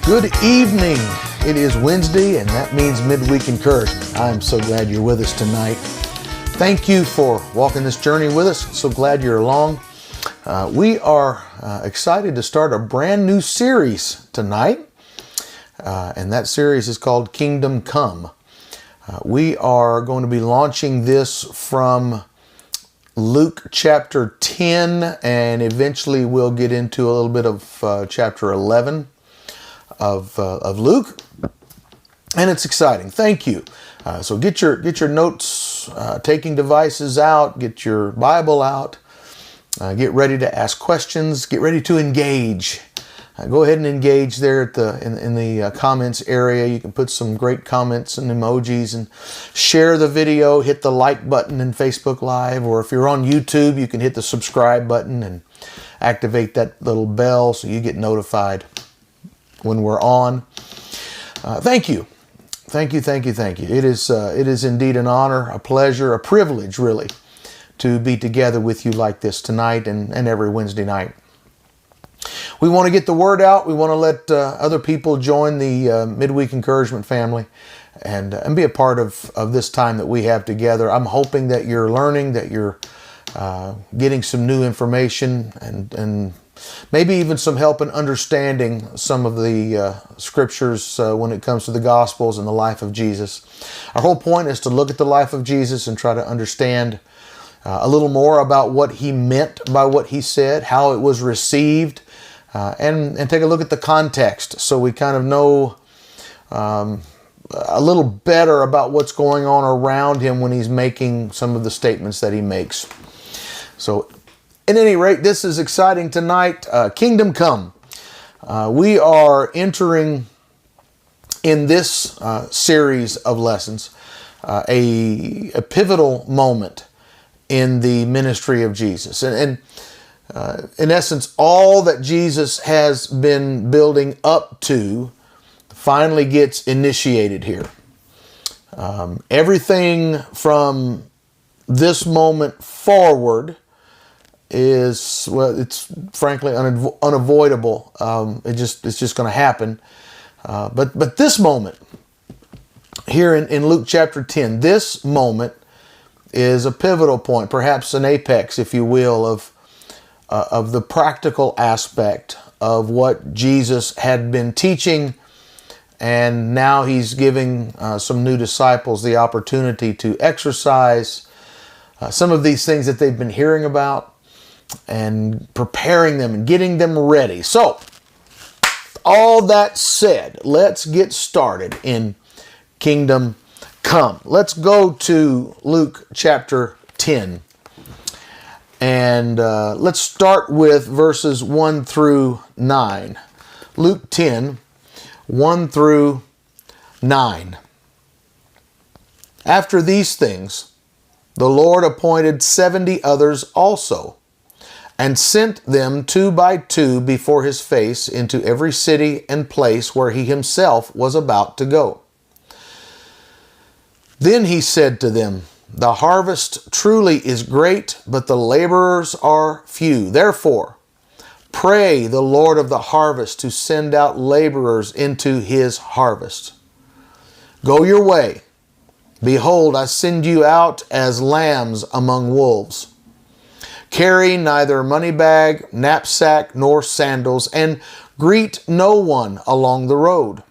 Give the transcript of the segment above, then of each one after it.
Good evening. It is Wednesday, and that means Midweek Encouragement. I'm so glad you're with us tonight. Thank you for walking this journey with us. So glad you're along. We are excited to start a brand new series tonight, and that series is called Kingdom Come. We are going to be launching this from Luke chapter 10, and eventually we'll get into a little bit of chapter 11 of Luke, and it's exciting. Thank you. So get your notes taking devices out, get your Bible out, get ready to ask questions, get ready to engage. Go ahead and engage there at in the comments area. You can put some great comments and emojis and share the video. Hit the like button in Facebook Live, or if you're on YouTube, you can hit the subscribe button and activate that little bell so you get notified when we're on. Thank you. Thank you. It is indeed an honor, a pleasure, a privilege, really, to be together with you like this tonight and every Wednesday night. We want to get the word out. We want to let other people join the Midweek Encouragement family and be a part of this time that we have together. I'm hoping that you're learning, that you're getting some new information and maybe even some help in understanding some of the scriptures when it comes to the Gospels and the life of Jesus. Our whole point is to look at the life of Jesus and try to understand a little more about what he meant by what he said, how it was received, and take a look at the context so we kind of know a little better about what's going on around him when he's making some of the statements that he makes. So at any rate, this is exciting tonight. Kingdom Come. We are entering in this series of lessons a pivotal moment in the ministry of Jesus. And in essence, all that Jesus has been building up to finally gets initiated here. Everything from this moment forward is, well, it's frankly unavoidable. It's just going to happen. But this moment here in Luke chapter 10, this moment is a pivotal point, perhaps an apex, if you will, of the practical aspect of what Jesus had been teaching, and now he's giving some new disciples the opportunity to exercise some of these things that they've been hearing about, and preparing them and getting them ready. So, all that said, let's get started in Kingdom Come. Let's go to Luke chapter 10. And let's start with verses 1 through 9. Luke 10, 1 through 9. After these things, the Lord appointed 70 others also, and sent them 2 by 2 before his face into every city and place where he himself was about to go. Then he said to them, "The harvest truly is great, but the laborers are few. Therefore, pray the Lord of the harvest to send out laborers into his harvest. Go your way. Behold, I send you out as lambs among wolves. Carry neither money bag, knapsack, nor sandals, and greet no one along the road.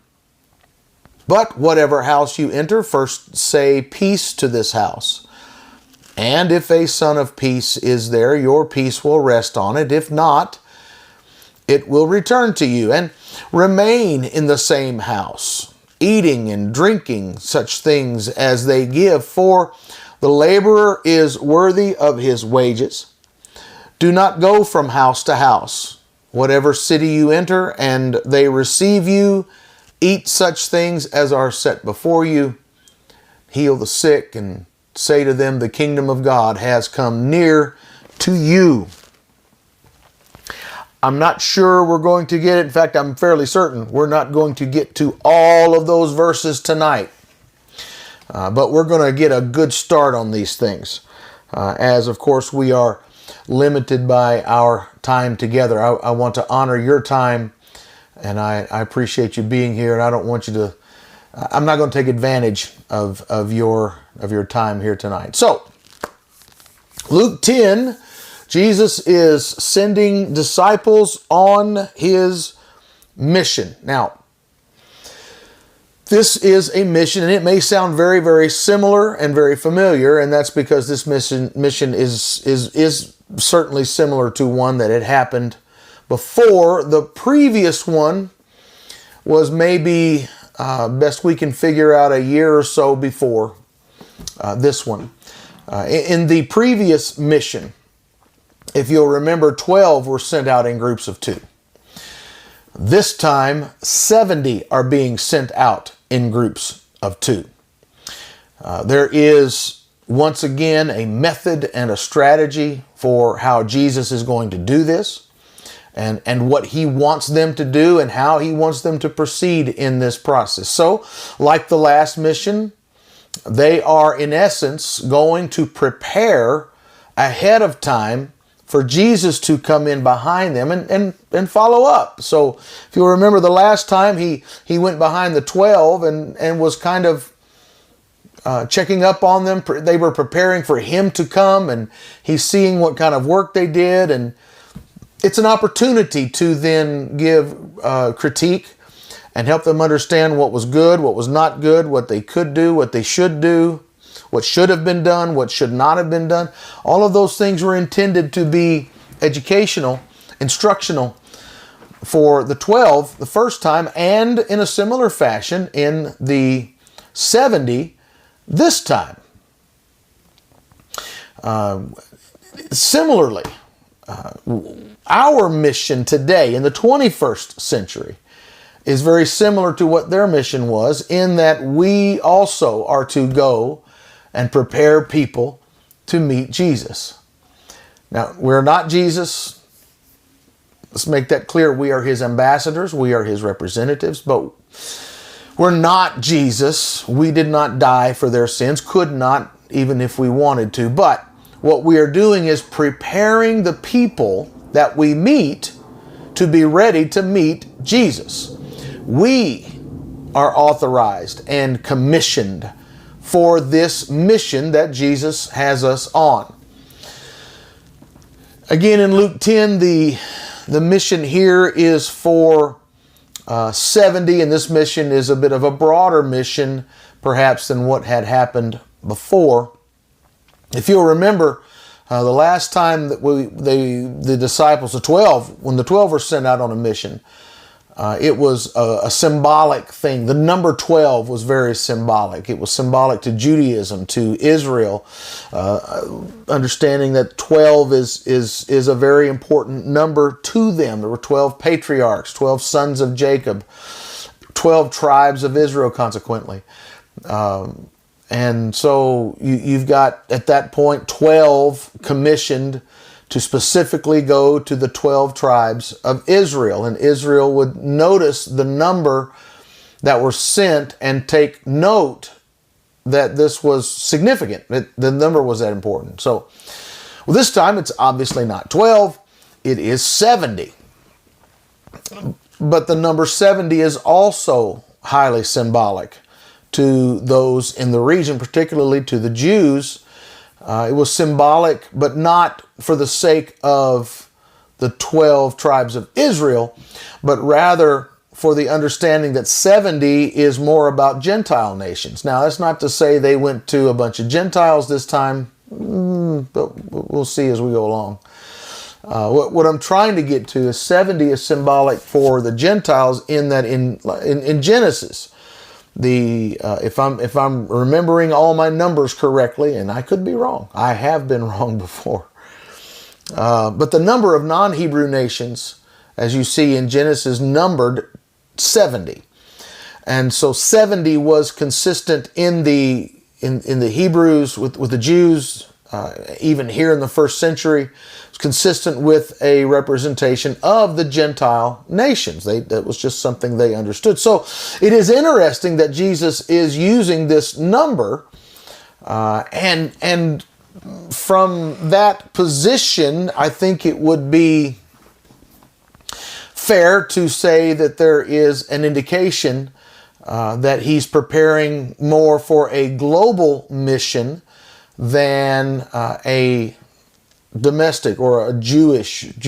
But whatever house you enter, first say peace to this house. And if a son of peace is there, your peace will rest on it. If not, it will return to you. And remain in the same house, eating and drinking such things as they give, for the laborer is worthy of his wages. Do not go from house to house. Whatever city you enter and they receive you, eat such things as are set before you. Heal the sick and say to them, the kingdom of God has come near to you." I'm not sure we're going to get it. In fact, I'm fairly certain we're not going to get to all of those verses tonight. But we're going to get a good start on these things. As, of course, we are limited by our time together. I want to honor your time And I appreciate you being here, and I don't want you to, I'm not going to take advantage of your time here tonight. So, Luke 10, Jesus is sending disciples on his mission. Now, this is a mission, and it may sound very, very similar and very familiar, and that's because this mission is certainly similar to one that had happened before. The previous one was maybe, best we can figure out, a year or so before this one. In the previous mission, if you'll remember, 12 were sent out in groups of 2. This time, 70 are being sent out in groups of 2. There is, once again, a method and a strategy for how Jesus is going to do this, and what he wants them to do and how he wants them to proceed in this process. So, like the last mission, they are, in essence, going to prepare ahead of time for Jesus to come in behind them and follow up. So if you remember, the last time he went behind the 12 and was kind of checking up on them. They were preparing for him to come, and he's seeing what kind of work they did. And it's an opportunity to then give critique and help them understand what was good, what was not good, what they could do, what they should do, what should have been done, what should not have been done. All of those things were intended to be educational, instructional for the 12 the first time, and in a similar fashion in the 70 this time. Similarly, our mission today in the 21st century is very similar to what their mission was, in that we also are to go and prepare people to meet Jesus. Now, we're not Jesus. Let's make that clear. We are his ambassadors. We are his representatives, but we're not Jesus. We did not die for their sins, could not, even if we wanted to. But what we are doing is preparing the people that we meet to be ready to meet Jesus. We are authorized and commissioned for this mission that Jesus has us on. Again, in Luke 10, the mission here is for 70, and this mission is a bit of a broader mission, perhaps, than what had happened before. If you'll remember, the last time that the disciples, the 12, when the 12 were sent out on a mission, it was a symbolic thing. The number 12 was very symbolic. It was symbolic to Judaism, to Israel, understanding that 12 is a very important number to them. There were 12 patriarchs, 12 sons of Jacob, 12 tribes of Israel, consequently. And so you've got, at that point, 12 commissioned to specifically go to the 12 tribes of Israel. And Israel would notice the number that were sent and take note that this was significant. The number was that important. So, well, this time it's obviously not 12, it is 70. But the number 70 is also highly symbolic to those in the region, particularly to the Jews. It was symbolic, but not for the sake of the 12 tribes of Israel, but rather for the understanding that 70 is more about Gentile nations. Now, that's not to say they went to a bunch of Gentiles this time, but we'll see as we go along. What I'm trying to get to is 70 is symbolic for the Gentiles, in that in Genesis, if I'm remembering all my numbers correctly, and I could be wrong, I have been wrong before, but the number of non-Hebrew nations, as you see in Genesis, numbered 70, and so 70 was consistent in the Hebrews with the Jews, even here in the first century. It's consistent with a representation of the Gentile nations. That was just something they understood. So it is interesting that Jesus is using this number, and from that position, I think it would be fair to say that there is an indication that he's preparing more for a global mission than a domestic or a Judaism,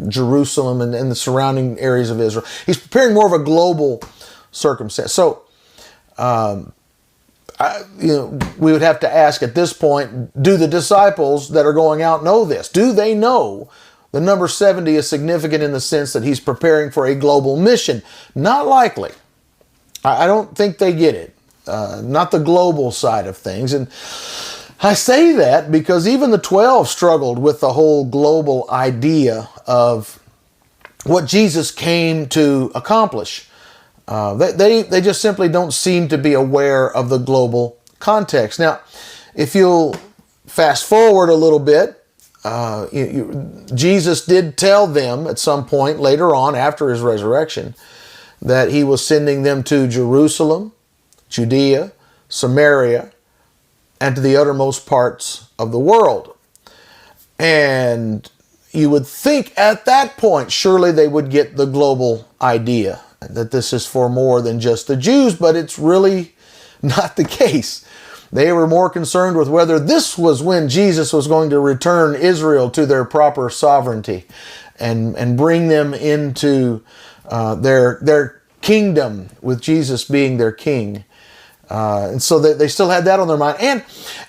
Jerusalem and the surrounding areas of Israel. He's preparing more of a global circumstance. So, we would have to ask at this point, do the disciples that are going out know this? Do they know the number 70 is significant in the sense that he's preparing for a global mission? Not likely. I don't think they get it. Not the global side of things. And I say that because even the 12 struggled with the whole global idea of what Jesus came to accomplish. They just simply don't seem to be aware of the global context. Now, if you'll fast forward a little bit, Jesus did tell them at some point later on after his resurrection that he was sending them to Jerusalem, Judea, Samaria, and to the uttermost parts of the world. And you would think at that point, surely they would get the global idea that this is for more than just the Jews, but it's really not the case. They were more concerned with whether this was when Jesus was going to return Israel to their proper sovereignty and bring them into their kingdom with Jesus being their king. And so they still had that on their mind.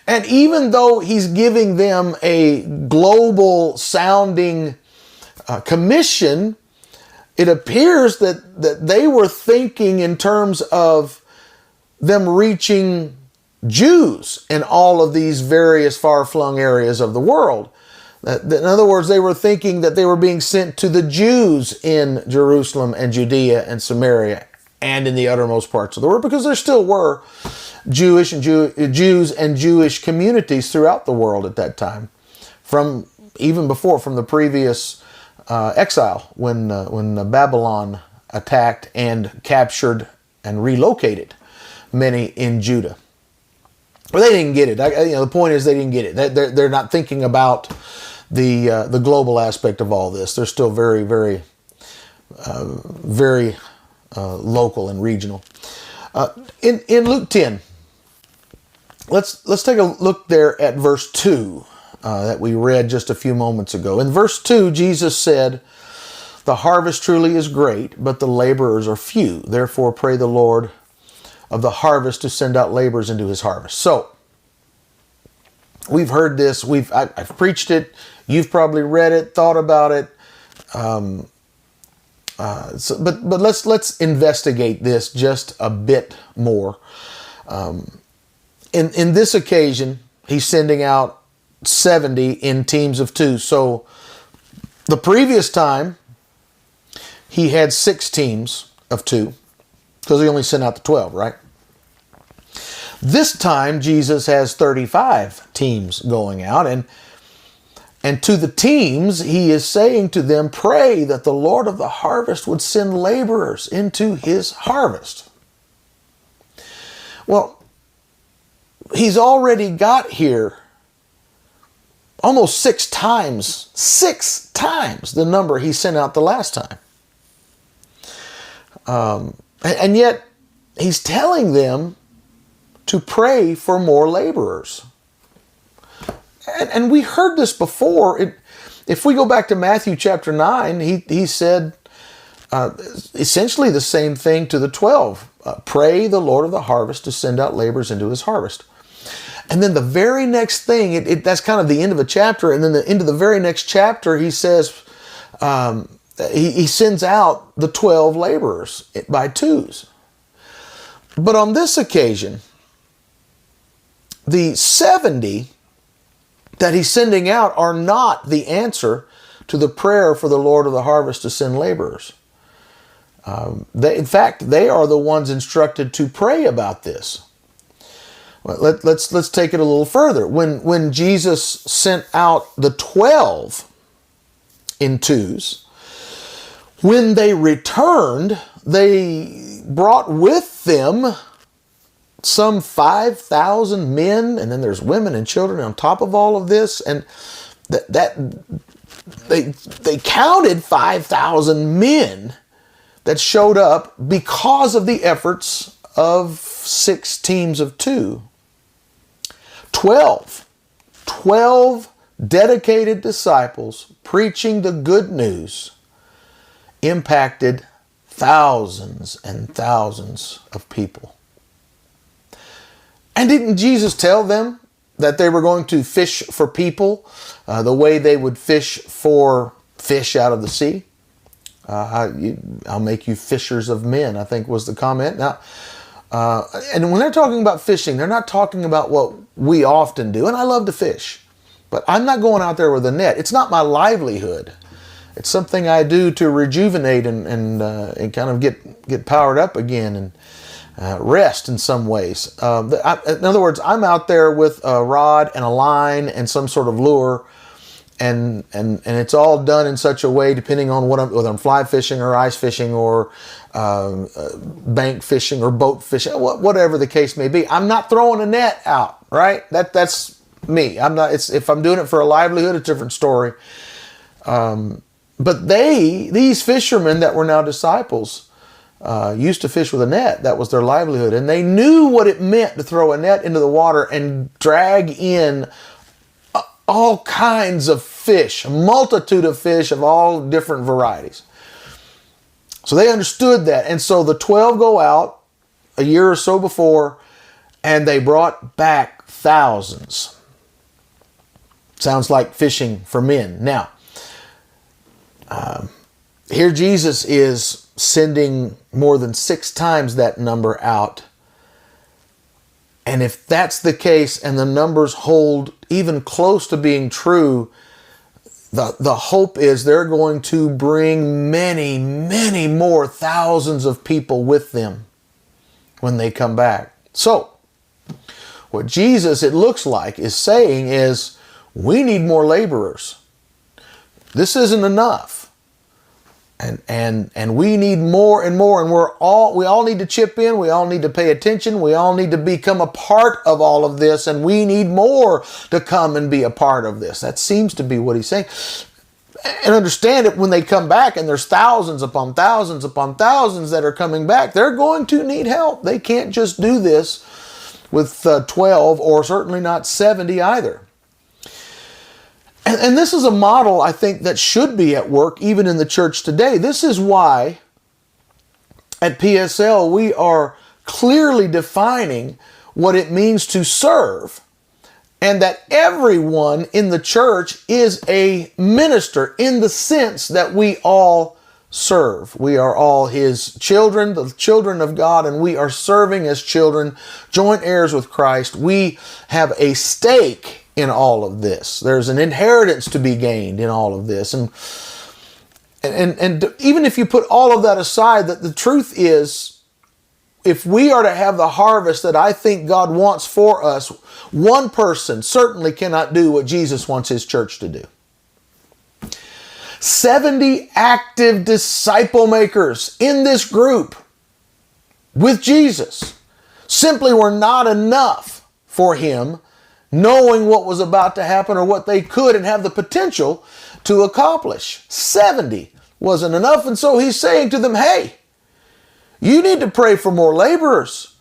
And even though he's giving them a global sounding commission, it appears that they were thinking in terms of them reaching Jews in all of these various far-flung areas of the world. In other words, they were thinking that they were being sent to the Jews in Jerusalem and Judea and Samaria and in the uttermost parts of the world, because there still were Jews and Jewish communities throughout the world at that time, from the previous exile when Babylon attacked and captured and relocated many in Judah. But they didn't get it. The point is they didn't get it. They're not thinking about the global aspect of all this. They're still very, very, very local and regional. In Luke 10, let's take a look there at verse 2 that we read just a few moments ago. In verse 2, Jesus said, "The harvest truly is great, but the laborers are few. Therefore pray the Lord of the harvest to send out laborers into his harvest." So, we've heard this. I've preached it. You've probably read it, thought about it. But let's investigate this just a bit more. In this occasion, he's sending out 70 in teams of 2. So the previous time, he had 6 teams of 2 because he only sent out the 12, right? This time, Jesus has 35 teams going out, and to the teams, he is saying to them, pray that the Lord of the harvest would send laborers into his harvest. Well, he's already got here almost 6 times the number he sent out the last time. And yet, he's telling them to pray for more laborers. And we heard this before. If we go back to Matthew chapter 9, he said essentially the same thing to the 12. Pray the Lord of the harvest to send out laborers into his harvest. And then the very next thing, that's kind of the end of a chapter, and then into the very next chapter, he says, he sends out the 12 laborers by twos. But on this occasion, the 70 that he's sending out are not the answer to the prayer for the Lord of the harvest to send laborers. In fact, they are the ones instructed to pray about this. Well, let's take it a little further. When Jesus sent out the 12 in twos, when they returned, they brought with them some 5,000 men, and then there's women and children on top of all of this. And They counted 5,000 men that showed up because of the efforts of 6 teams of 2. 12 dedicated disciples preaching the good news impacted thousands and thousands of people. And didn't Jesus tell them that they were going to fish for people the way they would fish for fish out of the sea? I'll make you fishers of men, I think was the comment. Now, and when they're talking about fishing, they're not talking about what we often do. And I love to fish, but I'm not going out there with a net. It's not my livelihood. It's something I do to rejuvenate and kind of get powered up again and rest in some ways. In other words, I'm out there with a rod and a line and some sort of lure, and it's all done in such a way, depending on whether I'm fly fishing or ice fishing or bank fishing or boat fishing, whatever the case may be. I'm not throwing a net out, right? That's me. I'm not. If I'm doing it for a livelihood, it's a different story. But these fishermen that were now disciples, used to fish with a net. That was their livelihood. And they knew what it meant to throw a net into the water and drag in all kinds of fish, a multitude of fish of all different varieties. So they understood that. And so the 12 go out a year or so before, and they brought back thousands. Sounds like fishing for men. Now, here Jesus is sending more than 6 times that number out. And if that's the case and the numbers hold even close to being true, the hope is they're going to bring many, many more thousands of people with them when they come back. So, what Jesus, it looks like, is saying is, we need more laborers. This isn't enough. And we need more and more, and we all need to chip in, we all need to pay attention, we all need to become a part of all of this, and we need more to come and be a part of this. That seems to be what he's saying. And understand it, when they come back, and there's thousands upon thousands upon thousands that are coming back, they're going to need help. They can't just do this with 12, or certainly not 70 either. And this is a model, I think, that should be at work even in the church today. This is why at PSL we are clearly defining what it means to serve, and that everyone in the church is a minister in the sense that we all serve. We are all His children, the children of God, and we are serving as children, joint heirs with Christ. We have a stake in all of this. There's an inheritance to be gained in all of this. And even if you put all of that aside, that the truth is, if we are to have the harvest that I think God wants for us, one person certainly cannot do what Jesus wants His church to do. 70 active disciple makers in this group with Jesus simply were not enough for Him, knowing what was about to happen or what they could and have the potential to accomplish. 70 wasn't enough, and so He's saying to them, hey, you need to pray for more laborers.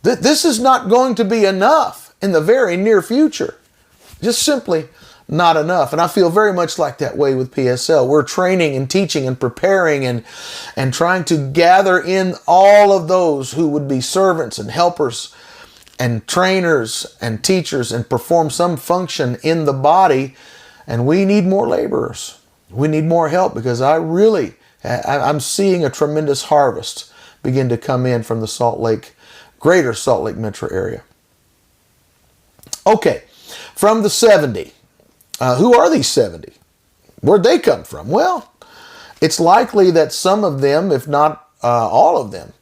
This is not going to be enough in the very near future. Just simply not enough. And I feel very much like that way with PSL. We're training and teaching and preparing and trying to gather in all of those who would be servants and helpers and trainers and teachers and perform some function in the body. And we need more laborers. We need more help, because I'm seeing a tremendous harvest begin to come in from the greater Salt Lake metro area. Okay, from the 70. Who are these 70? Where'd they come from? Well, it's likely that some of them, if not all of them,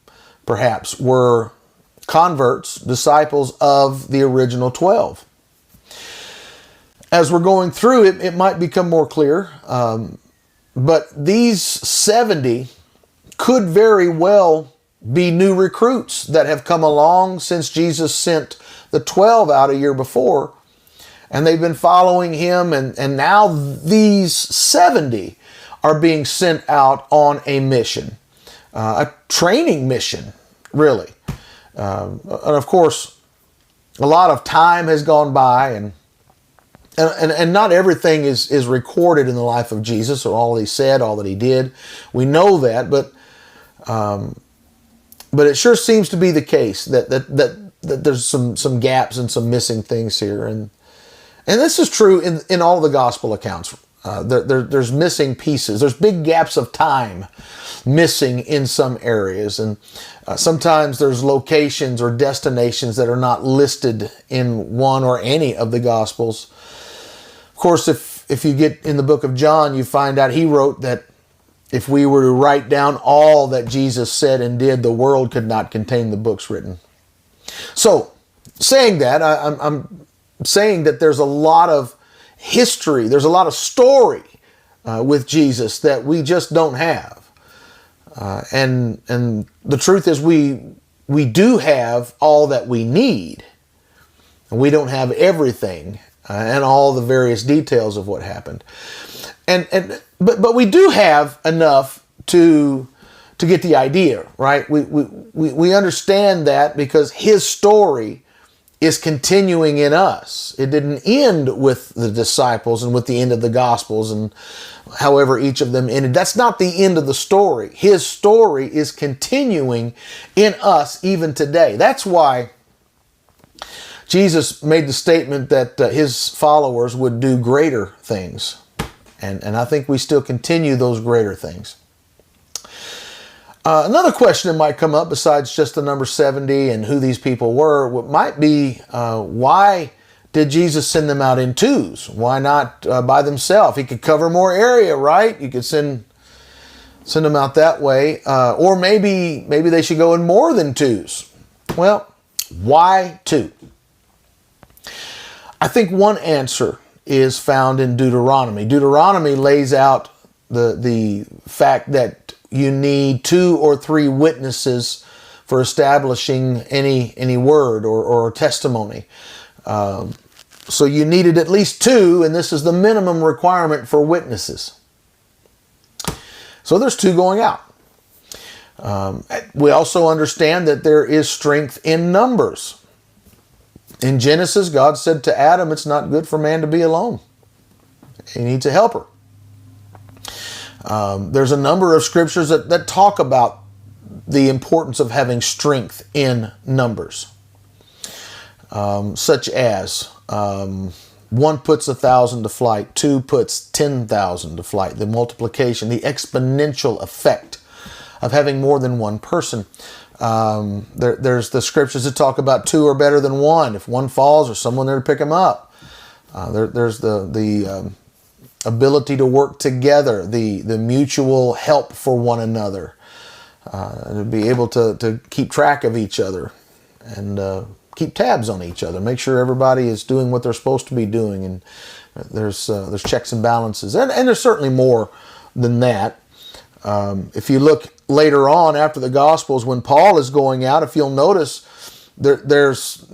perhaps, were converts, disciples of the original 12. As we're going through it, it might become more clear, but these 70 could very well be new recruits that have come along since Jesus sent the 12 out a year before, and they've been following him, and now these 70 are being sent out on a mission, a training mission, really. And of course, a lot of time has gone by, and not everything is recorded in the life of Jesus, or all that he said, all that he did. We know that, but it sure seems to be the case that there's some gaps and some missing things here, and this is true in all the gospel accounts. There's missing pieces. There's big gaps of time missing in some areas, and sometimes there's locations or destinations that are not listed in one or any of the gospels. Of course, if you get in the book of John, you find out he wrote that if we were to write down all that Jesus said and did, the world could not contain the books written. So, saying that, I'm saying that there's a lot of history, there's a lot of story with Jesus that we just don't have. And the truth is we do have all that we need. And we don't have everything and all the various details of what happened. But we do have enough to get the idea, right? We understand that because his story is continuing in us. It didn't end with the disciples and with the end of the Gospels and however each of them ended. That's not the end of the story. His story is continuing in us even today. That's why Jesus made the statement that his followers would do greater things. And I think we still continue those greater things. Another question that might come up besides just the number 70 and who these people were might be, why did Jesus send them out in twos? Why not by themselves? He could cover more area, right? You could send them out that way. Or maybe they should go in more than twos. Well, why two? I think one answer is found in Deuteronomy. Deuteronomy lays out the fact that you need 2 or 3 witnesses for establishing any word or testimony. So you needed at least 2, and this is the minimum requirement for witnesses. So there's 2 going out. We also understand that there is strength in numbers. In Genesis, God said to Adam, it's not good for man to be alone. He needs a helper. There's a number of scriptures that talk about the importance of having strength in numbers. Such as 1 puts 1,000 to flight, 2 puts 10,000 to flight. The multiplication, the exponential effect of having more than one person. There's the scriptures that talk about 2 are better than 1. If one falls, there's someone there to pick him up. There's the ability to work together, the mutual help for one another, to be able to keep track of each other and keep tabs on each other, make sure everybody is doing what they're supposed to be doing, and there's checks and balances, and there's certainly more than that. If you look later on after the Gospels, when Paul is going out, if you'll notice, there's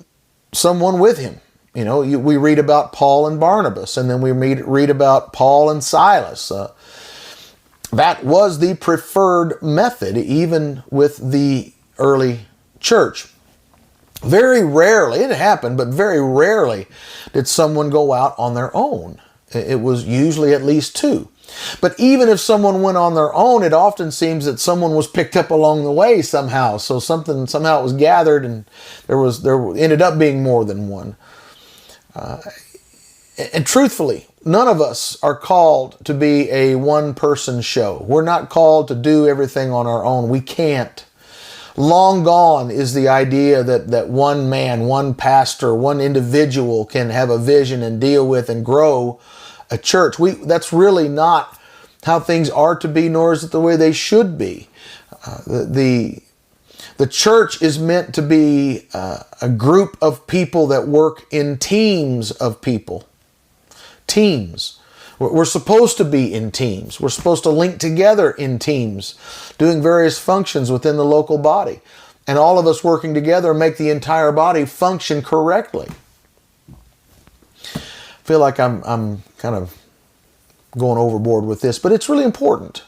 someone with him. You know, we read about Paul and Barnabas, and then we read about Paul and Silas. That was the preferred method, even with the early church. Very rarely, it happened, but very rarely did someone go out on their own. It was usually at least 2. But even if someone went on their own, it often seems that someone was picked up along the way somehow. So somehow it was gathered, and there ended up being more than one. And truthfully, none of us are called to be a one-person show. We're not called to do everything on our own. We can't. Long gone is the idea that one man, one pastor, one individual can have a vision and deal with and grow a church. That's really not how things are to be, nor is it the way they should be. The church is meant to be a group of people that work in teams of people. Teams. We're supposed to be in teams. We're supposed to link together in teams, doing various functions within the local body. And all of us working together make the entire body function correctly. feel like I'm kind of going overboard with this, but it's really important.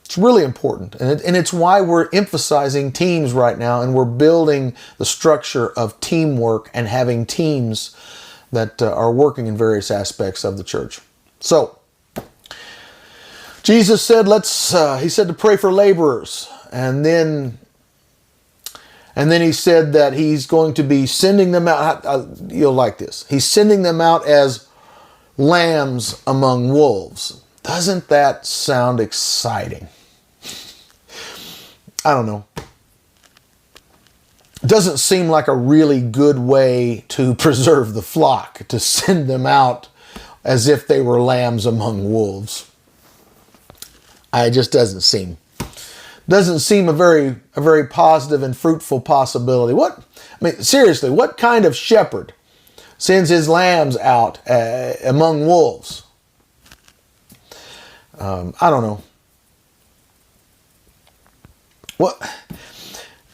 It's really important, and it's why we're emphasizing teams right now, and we're building the structure of teamwork and having teams that are working in various aspects of the church. So, Jesus said, he said to pray for laborers, and then he said that he's going to be sending them out. You'll like this. He's sending them out as lambs among wolves. Doesn't that sound exciting? I don't know. It doesn't seem like a really good way to preserve the flock, to send them out as if they were lambs among wolves. It just doesn't seem a very positive and fruitful possibility. Seriously, what kind of shepherd sends his lambs out among wolves? I don't know.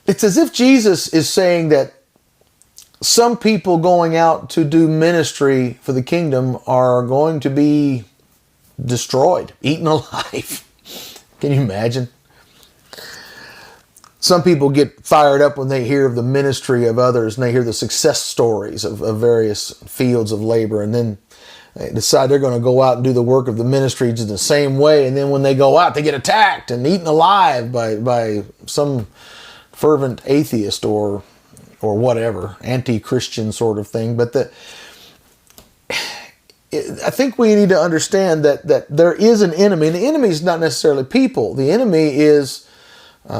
It's as if Jesus is saying that some people going out to do ministry for the kingdom are going to be destroyed, eaten alive. Can you imagine? Some people get fired up when they hear of the ministry of others, and they hear the success stories of various fields of labor, and then they decide they're going to go out and do the work of the ministry in the same way, and then when they go out, they get attacked and eaten alive by some fervent atheist or whatever, anti-Christian sort of thing. But I think we need to understand that there is an enemy, and the enemy is not necessarily people. The enemy is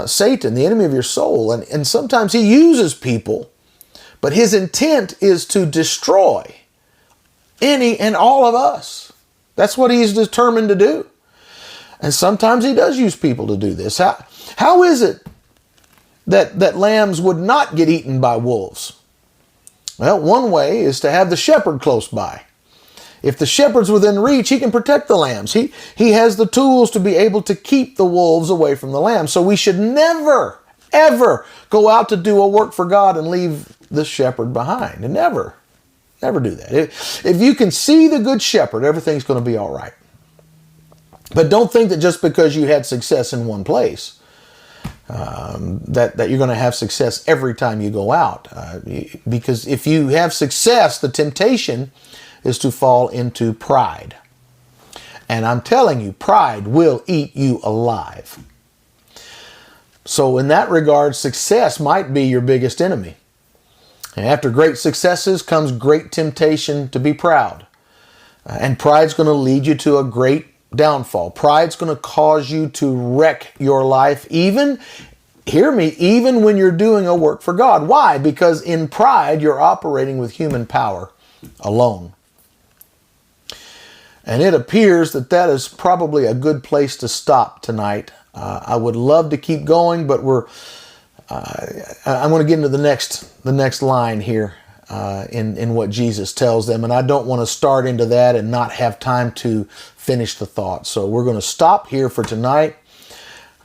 Satan, the enemy of your soul, and sometimes he uses people, but his intent is to destroy any and all of us. That's what he's determined to do. And sometimes he does use people to do this. How is it that lambs would not get eaten by wolves? Well, one way is to have the shepherd close by. If the shepherd's within reach, he can protect the lambs. He has the tools to be able to keep the wolves away from the lambs. So we should never, ever go out to do a work for God and leave the shepherd behind. And never do that. If you can see the good shepherd, everything's going to be all right. But don't think that just because you had success in one place, that you're going to have success every time you go out. Because if you have success, the temptation is to fall into pride. And I'm telling you, pride will eat you alive. So in that regard, success might be your biggest enemy. And after great successes comes great temptation to be proud. And pride's going to lead you to a great downfall. Pride's going to cause you to wreck your life, even when you're doing a work for God. Why? Because in pride, you're operating with human power alone. And it appears that is probably a good place to stop tonight. I would love to keep going, but I'm going to get into the next line here in what Jesus tells them, and I don't want to start into that and not have time to finish the thought. So we're going to stop here for tonight.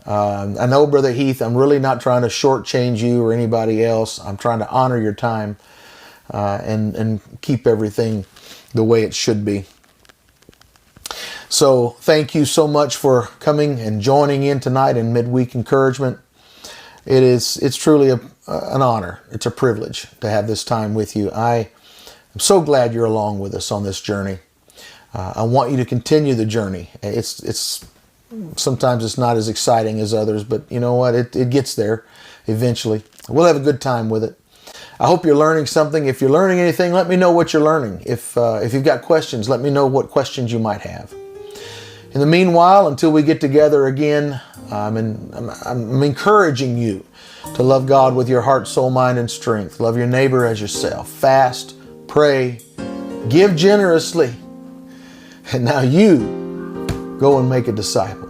I know, Brother Heath, I'm really not trying to shortchange you or anybody else. I'm trying to honor your time and keep everything the way it should be. So thank you so much for coming and joining in tonight in Midweek Encouragement. It's truly an honor. It's a privilege to have this time with you. I am so glad you're along with us on this journey. I want you to continue the journey. It's sometimes it's not as exciting as others, but you know what? It gets there eventually. We'll have a good time with it. I hope you're learning something. If you're learning anything, let me know what you're learning. If you've got questions, let me know what questions you might have. In the meanwhile, until we get together again, I'm encouraging you to love God with your heart, soul, mind, and strength. Love your neighbor as yourself. Fast, pray, give generously. And now you go and make a disciple.